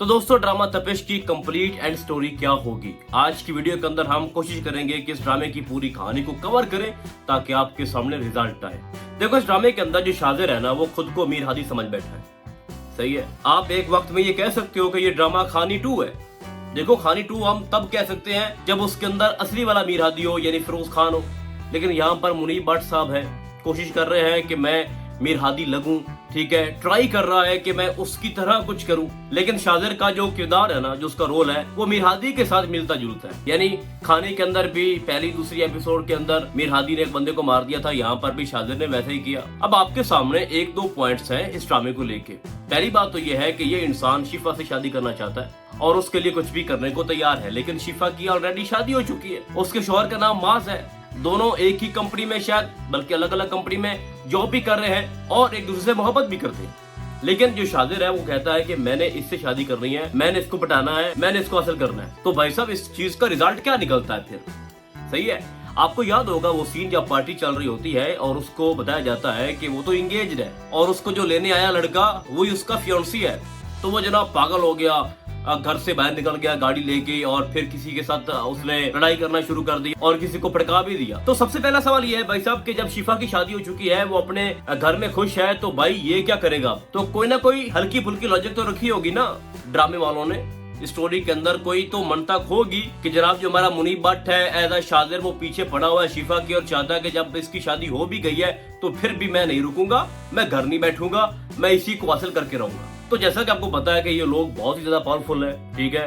तो दोस्तों ड्रामा तपिश की कंप्लीट एंड स्टोरी क्या होगी, आज की वीडियो के अंदर हम कोशिश करेंगे कि इस ड्रामे की पूरी कहानी को कवर करें ताकि आपके सामने रिजल्ट आए। देखो इस ड्रामे के अंदर जो शाजिर है ना वो खुद को मीर हादी समझ बैठा है। सही है, आप एक वक्त में ये कह सकते हो कि ये ड्रामा खानी 2 है। देखो खानी 2 हम तब कह सकते हैं जब उसके अंदर असली वाला मीर हादी हो यानी फिरोज खान हो, लेकिन यहाँ पर मुनीब भट्ट साहब है, कोशिश कर रहे हैं कि मैं मीर हादी लगूं, ठीक है, ट्राई कर रहा है कि मैं उसकी तरह कुछ करूं, लेकिन शाजिर का जो किरदार है ना, जो उसका रोल है वो मीर हादी के साथ मिलता जुलता है। यानी खाने के अंदर भी पहली दूसरी एपिसोड के अंदर मीर हादी ने एक बंदे को मार दिया था, यहाँ पर भी शाजिर ने वैसे ही किया। अब आपके सामने 1-2 पॉइंट्स हैं इस ड्रामे को लेके। पहली बात तो ये है कि ये इंसान शिफा से शादी करना चाहता है और उसके लिए कुछ भी करने को तैयार है, लेकिन शिफा की ऑलरेडी शादी हो चुकी है। उसके शौहर का नाम माज है, दोनों एक ही कंपनी में, शायद बल्कि अलग अलग कंपनी में जॉब भी कर रहे हैं और एक दूसरे से मोहब्बत भी करते हैं। लेकिन जो शाजिर है वो कहता है कि मैंने इससे शादी करनी है, मैंने इसको पटाना है, मैंने इसको हासिल करना है। तो भाई साहब इस चीज का रिजल्ट क्या निकलता है फिर? सही है, आपको याद होगा वो सीन जब पार्टी चल रही होती है और उसको बताया जाता है कि वो तो इंगेज्ड है और उसको जो लेने आया लड़का वही उसका फियांसी है। तो वो जनाब पागल हो गया, घर से बाहर निकल गया गाड़ी लेके और फिर किसी के साथ उसने लड़ाई करना शुरू कर दी और किसी को भड़का भी दिया। तो सबसे पहला सवाल ये है भाई साहब कि जब शिफा की शादी हो चुकी है, वो अपने घर में खुश है, तो भाई ये क्या करेगा? तो कोई ना कोई हल्की फुल्की लॉजिक तो रखी होगी ना ड्रामे वालों ने। स्टोरी के अंदर कोई तो मंतक होगी कि जनाब जो हमारा मुनीब भट्ट है एज अ शाजिर वो पीछे पड़ा हुआ है शिफा की और चाहता है कि जब इसकी शादी हो भी गई है तो फिर भी मैं नहीं रुकूंगा, मैं घर नहीं बैठूंगा, मैं इसी को हासिल करके रहूंगा। तो जैसा कि आपको पता है कि ये लोग बहुत ही ज्यादा पावरफुल है, ठीक है,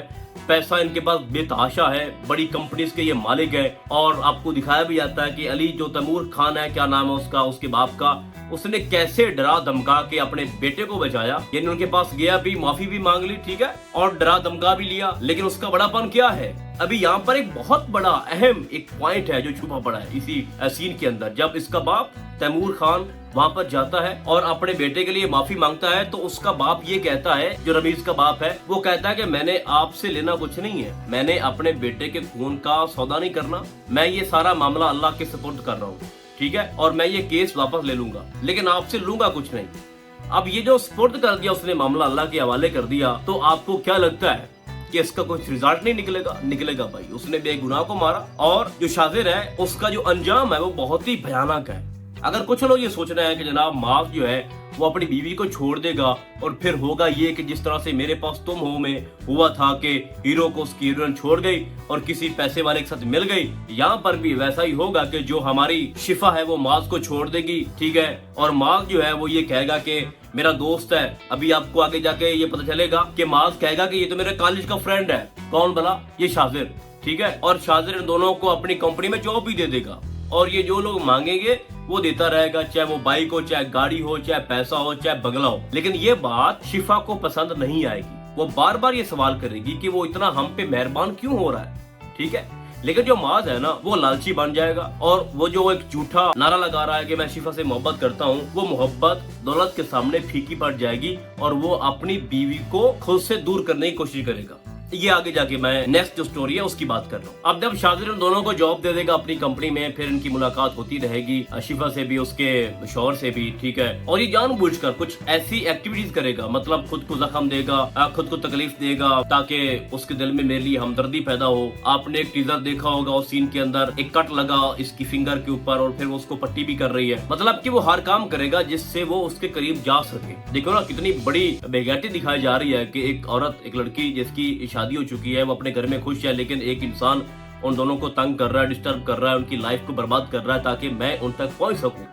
पैसा इनके पास बेतहाशा है, बड़ी कंपनीज के ये मालिक है। और आपको दिखाया भी जाता है कि अली जो तैमूर खान है, क्या नाम है उसका, उसके बाप का, उसने कैसे डरा धमका के अपने बेटे को बचाया। यानी उनके पास गया भी, माफी भी मांग ली, ठीक है, और डरा धमका भी लिया। लेकिन उसका बड़ापन क्या है? अभी यहाँ पर एक बहुत बड़ा अहम एक पॉइंट है जो छुपा पड़ा है इसी सीन के अंदर। जब इसका बाप तैमूर खान वहाँ पर जाता है और अपने बेटे के लिए माफी मांगता है, तो उसका बाप ये कहता है, जो रमीज का बाप है, वो कहता है कि मैंने आपसे लेना कुछ नहीं है, मैंने अपने बेटे के खून का सौदा नहीं करना, मैं ये सारा मामला अल्लाह के सुपुर्द कर रहा हूँ, ठीक है, और मैं ये केस वापस ले लूंगा, लेकिन आपसे लूंगा कुछ नहीं। अब ये जो सुपुर्द कर दिया उसने, मामला अल्लाह के हवाले कर दिया, तो आपको क्या लगता है कि इसका कुछ रिजल्ट नहीं निकलेगा? निकलेगा भाई। उसने बेगुनाह को मारा और जो शाजिर है उसका जो अंजाम है वो बहुत ही भयानक है। अगर कुछ लोग ये सोच रहे हैं कि जनाब माफ जो है वो अपनी बीवी को छोड़ देगा और फिर होगा ये कि जिस तरह से मेरे पास तुम हो में हुआ था कि हीरो को उसकी हीरोइन छोड़ गई और किसी पैसे वाले के साथ मिल गई, यहाँ पर भी वैसा ही होगा कि जो हमारी शिफा है वो माज को छोड़ देगी, ठीक है, और माज जो है वो ये कहेगा कि मेरा दोस्त है। अभी आपको आगे जाके ये पता चलेगा कि माज कहेगा कि ये तो मेरे कॉलेज का फ्रेंड है। कौन भला? ये शाजिर, ठीक है, और शाजिर इन दोनों को अपनी कंपनी में जॉब भी दे देगा और ये जो लोग मांगेंगे वो देता रहेगा, चाहे वो बाइक हो, चाहे गाड़ी हो, चाहे पैसा हो, चाहे बंगला हो। लेकिन ये बात शिफा को पसंद नहीं आएगी, वो बार बार ये सवाल करेगी कि वो इतना हम पे मेहरबान क्यों हो रहा है, ठीक है। लेकिन जो माज है ना वो लालची बन जाएगा और वो जो एक झूठा नारा लगा रहा है कि मैं शिफा से मोहब्बत करता हूँ, वो मोहब्बत दौलत के सामने फीकी पड़ जाएगी और वो अपनी बीवी को खुद से दूर करने की कोशिश करेगा। ये आगे जाके मैं नेक्स्ट जो स्टोरी है उसकी बात कर रहा हूँ। अब जब शाजिर इन दोनों को जॉब दे देगा अपनी कंपनी में, फिर इनकी मुलाकात होती रहेगी शिफा से भी, उसके शौहर से भी, ठीक है, और ये जानबूझकर कुछ ऐसी एक्टिविटीज करेगा, मतलब खुद को जख्म देगा, खुद को तकलीफ देगा ताकि उसके दिल में मेरे लिए हमदर्दी पैदा हो। आपने एक टीजर देखा होगा, उस सीन के अंदर एक कट लगा इसकी फिंगर के ऊपर और फिर वो उसको पट्टी भी कर रही है, मतलब कि वो हर काम करेगा जिससे वो उसके करीब जा सके। देखो ना कितनी बड़ी बेगैरती दिखाई जा रही है कि एक औरत, एक लड़की जिसकी शादी हो चुकी है, वो अपने घर में खुश है, लेकिन एक इंसान उन दोनों को तंग कर रहा है, डिस्टर्ब कर रहा है, उनकी लाइफ को बर्बाद कर रहा है ताकि मैं उन तक पहुंच सकूं,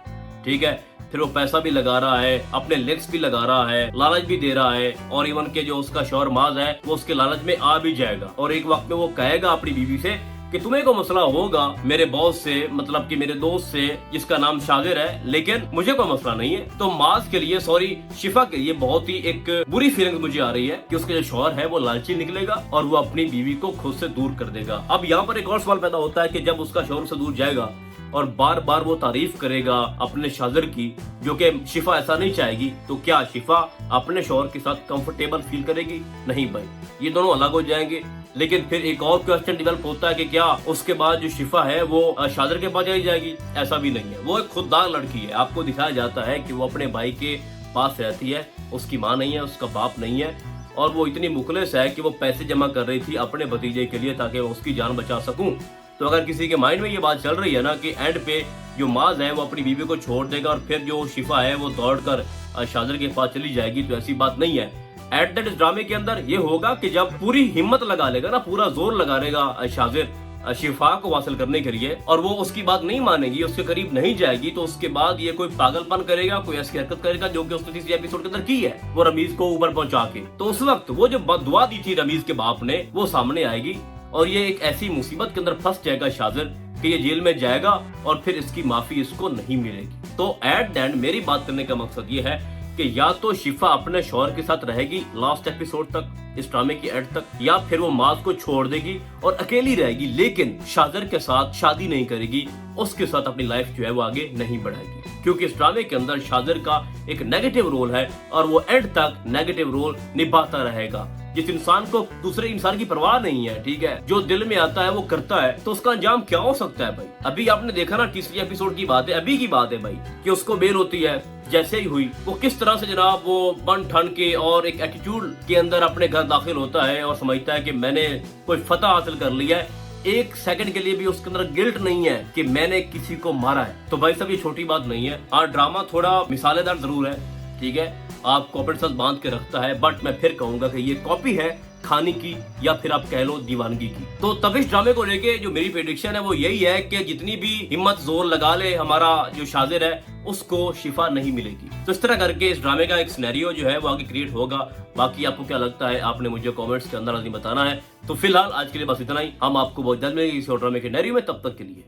ठीक है। फिर वो पैसा भी लगा रहा है, अपने लिंक्स भी लगा रहा है, लालच भी दे रहा है, और इवन के जो उसका शौहर माज है वो उसके लालच में आ भी जाएगा और एक वक्त में वो कहेगा अपनी बीवी से कि तुम्हें को मसला होगा मेरे बॉस से, मतलब कि मेरे दोस्त से जिसका नाम शाजिर है, लेकिन मुझे कोई मसला नहीं है। तो माज के लिए, सॉरी शिफा के लिए बहुत ही एक बुरी फीलिंग मुझे आ रही है कि उसके जो शौहर है वो लालची निकलेगा और वो अपनी बीवी को खुद से दूर कर देगा। अब यहाँ पर एक और सवाल पैदा होता है कि जब उसका शौहर से दूर जाएगा और बार बार वो तारीफ करेगा अपने शाजिर की, जो कि शिफा ऐसा नहीं चाहेगी, तो क्या शिफा अपने शौहर के साथ कंफर्टेबल फील करेगी? नहीं भाई, ये दोनों अलग हो जाएंगे। लेकिन फिर एक और क्वेश्चन डेवलप होता है कि क्या उसके बाद जो शिफा है वो शाजिर के पास चली जाएगी? ऐसा भी नहीं है, वो एक खुददार लड़की है। आपको दिखाया जाता है कि वो अपने भाई के पास रहती है, उसकी माँ नहीं है, उसका बाप नहीं है, और वो इतनी मुखलिस है कि वो पैसे जमा कर रही थी अपने भतीजे के लिए ताकि उसकी जान बचा सकूं। तो अगर किसी के माइंड में ये बात चल रही है ना कि एंड पे जो माज है वो अपनी बीवी को छोड़ देगा और फिर जो शिफा है वो दौड़कर शाजिर के पास चली जाएगी, तो ऐसी बात नहीं है। एट दैट ड्रामे के अंदर ये होगा कि जब पूरी हिम्मत लगा लेगा ना, पूरा जोर लगा लेगा शाजिर शिफा को हासिल करने के लिए और वो उसकी बात नहीं मानेगी, उसके करीब नहीं जाएगी, तो उसके बाद ये कोई पागलपन करेगा, कोई ऐसी हरकत करेगा जो कि उसने तीसरे एपिसोड के अंदर की है, वो रमीज को ऊपर पहुंचा के। तो उस वक्त वो जो बददुआ दी थी रमीज के बाप ने वो सामने आएगी और ये एक ऐसी मुसीबत के अंदर फंस जाएगा शाजिर कि ये जेल में जाएगा और फिर इसकी माफी इसको नहीं मिलेगी। तो एट द एंड मेरी बात करने का मकसद ये है कि या तो शिफा अपने शौहर के साथ रहेगी लास्ट एपिसोड तक, इस ड्रामे की एंड तक, या फिर वो माज को छोड़ देगी और अकेली रहेगी, लेकिन शाजिर के साथ शादी नहीं करेगी, उसके साथ अपनी लाइफ जो है वो आगे नहीं बढ़ाएगी। क्योंकि इस ड्रामे के अंदर शाजिर का एक नेगेटिव रोल है और वो एंड तक नेगेटिव रोल निभाता रहेगा। जिस इंसान को दूसरे इंसान की परवाह नहीं है, ठीक है, जो दिल में आता है वो करता है, तो उसका अंजाम क्या हो सकता है भाई। अभी आपने देखा ना, तीसरी एपिसोड की बात है, अभी की बात है भाई, कि उसको बेल होती है, जैसे ही हुई वो किस तरह से जनाब वो बन ठन के और एक एटीट्यूड के अंदर अपने घर दाखिल होता है और समझता है कि मैंने कोई फतह हासिल कर लिया है। एक सेकंड के लिए भी उसके अंदर गिल्ट नहीं है कि मैंने किसी को मारा है। तो भाई साहब ये छोटी बात नहीं है। हाँ, ड्रामा थोड़ा मिसालेदार जरूर है, ठीक है, आपको अपने साथ बांध के रखता है, बट मैं फिर कहूंगा कि ये कॉपी है खाने की या फिर आप कह लो दीवानगी की। तो तब इस ड्रामे को लेके जो मेरी प्रेडिक्शन है वो यही है कि जितनी भी हिम्मत जोर लगा ले हमारा जो शाजिर है उसको शिफा नहीं मिलेगी। तो इस तरह करके इस ड्रामे का एक सिनेरियो जो है वो आगे क्रिएट होगा। बाकी आपको क्या लगता है आपने मुझे कमेंट्स के अंदर लाजमी बताना है। तो फिलहाल आज के लिए बस इतना ही। हम आपको बहुत जल्द मिलेंगे किसी और ड्रामे के सिनेरियो में। तब तक के लिए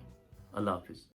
अल्लाह हाफिज।